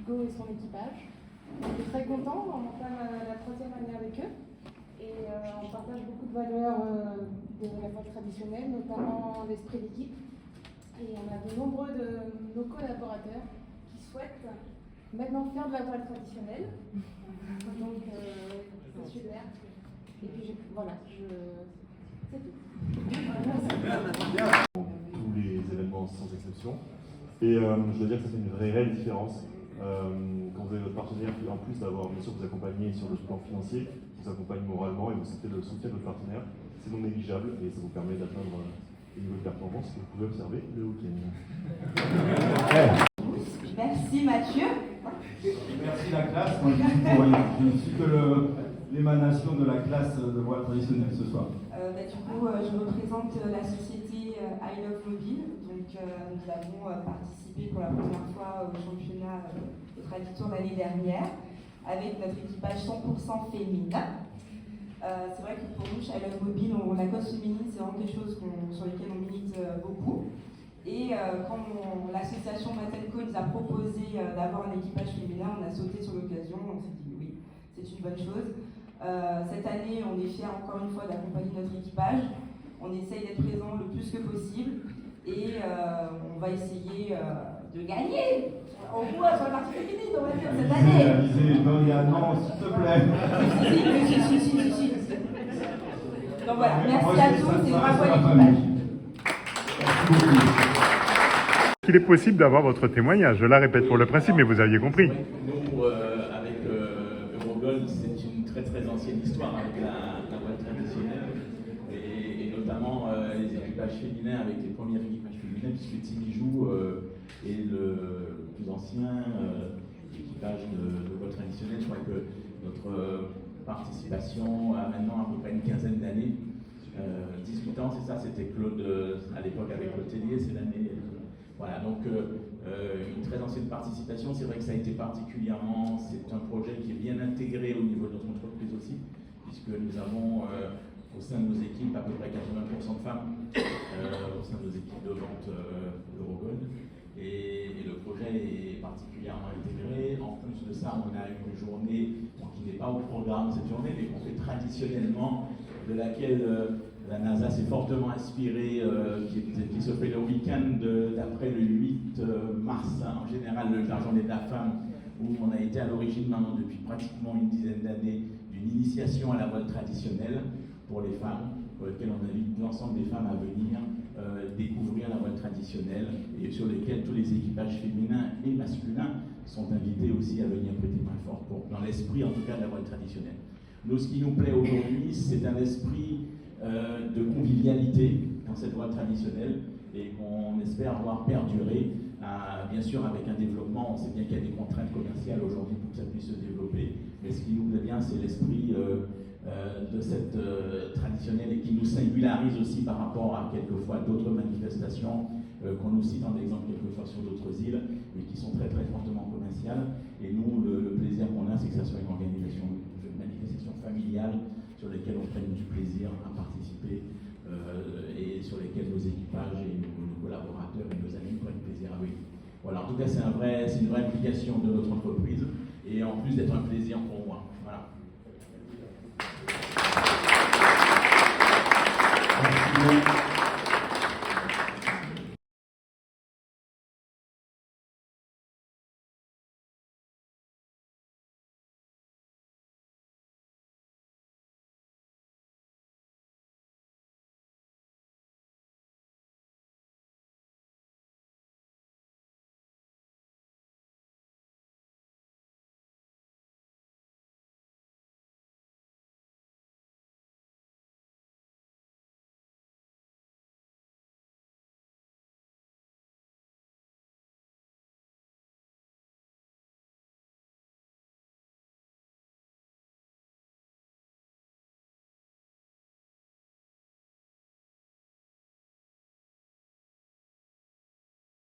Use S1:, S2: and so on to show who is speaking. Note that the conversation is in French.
S1: Hugo et son équipage. On est très contents, on entame la 3e année avec eux et on partage beaucoup de valeurs de la voile traditionnelle, notamment l'esprit d'équipe. Et on a de nombreux de nos collaborateurs qui souhaitent maintenant faire de la voile traditionnelle. Donc c'est super. Et puis voilà, c'est tout.
S2: Tous les événements sans exception. Et je dois dire que ça fait une réelle différence quand vous avez votre partenaire qui, en plus d'avoir bien sûr vous accompagner sur le plan financier, vous accompagne moralement et vous sentez le soutien de votre partenaire. C'est non négligeable et ça vous permet d'atteindre des niveaux de performance que vous pouvez observer le week-end.
S3: Merci Mathieu.
S4: Merci la classe. Moi, je ne suis que l'émanation de la classe de voile traditionnelle ce soir.
S3: Je représente la société I Love Mobile. Donc, nous avons participé pour la première fois au championnat de Traditour l'année dernière avec notre équipage 100% féminin. C'est vrai que pour nous, chez I Love Mobile, la cause féminine, c'est vraiment quelque chose sur lequel on milite beaucoup. Et quand l'association Matenco nous a proposé d'avoir un équipage féminin, on a sauté sur l'occasion, on s'est dit oui, c'est une bonne chose. Cette année, on est fiers encore une fois d'accompagner notre équipage. On essaye d'être présent le plus que possible et on va essayer de gagner au moins sur la partie féminine, on va dire, cette année.
S4: Non, il y a non, s'il te plaît.
S3: Si. Donc voilà, merci à tous et bravo à l'équipage.
S5: Il est possible d'avoir votre témoignage, je la répète pour le principe, mais vous aviez compris.
S6: Nous, avec Eurogold, c'est une très ancienne histoire avec la voile traditionnelle et notamment les équipages féminins avec les premiers équipages féminins, puisque Timijou est le plus ancien équipage de voile traditionnelle. Je crois que notre participation a maintenant à peu près une quinzaine d'années. 18 ans, c'est ça, c'était Claude à l'époque avec Claude Tellier, c'est l'année. Voilà, donc une très ancienne participation. C'est vrai que ça a été particulièrement, c'est un projet qui est bien intégré au niveau de notre entreprise aussi, puisque nous avons au sein de nos équipes à peu près 80% de femmes au sein de nos équipes de vente Eurogold. Et le projet est particulièrement intégré. En plus de ça, on a une journée qui n'est pas au programme cette journée, mais qu'on fait traditionnellement, de laquelle la NASA s'est fortement inspirée, qui se fait le week-end d'après le 8 mars, en général la journée de la femme, où on a été à l'origine maintenant depuis pratiquement une dizaine d'années d'une initiation à la voile traditionnelle pour les femmes, pour laquelle on invite l'ensemble des femmes à venir découvrir la voile traditionnelle et sur lesquelles tous les équipages féminins et masculins sont invités aussi à venir prêter main forte dans l'esprit en tout cas de la voile traditionnelle. Nous, ce qui nous plaît aujourd'hui, c'est un esprit de convivialité dans cette voile traditionnelle et qu'on espère voir perdurer, bien sûr avec un développement. On sait bien qu'il y a des contraintes commerciales aujourd'hui pour que ça puisse se développer, mais ce qui nous plaît bien, c'est l'esprit de cette traditionnelle et qui nous singularise aussi par rapport à quelquefois d'autres manifestations qu'on nous cite en exemple quelquefois sur d'autres îles, mais qui sont très fortement commerciales. Et nous, le plaisir qu'on a, c'est que ça soit une organisation, une manifestation familiale sur lesquelles on prenne du plaisir à participer et sur lesquelles nos équipages et nos collaborateurs et nos amis prennent plaisir à venir. Voilà, en tout cas, c'est une vraie implication de notre entreprise et en plus d'être un plaisir pour moi. Voilà.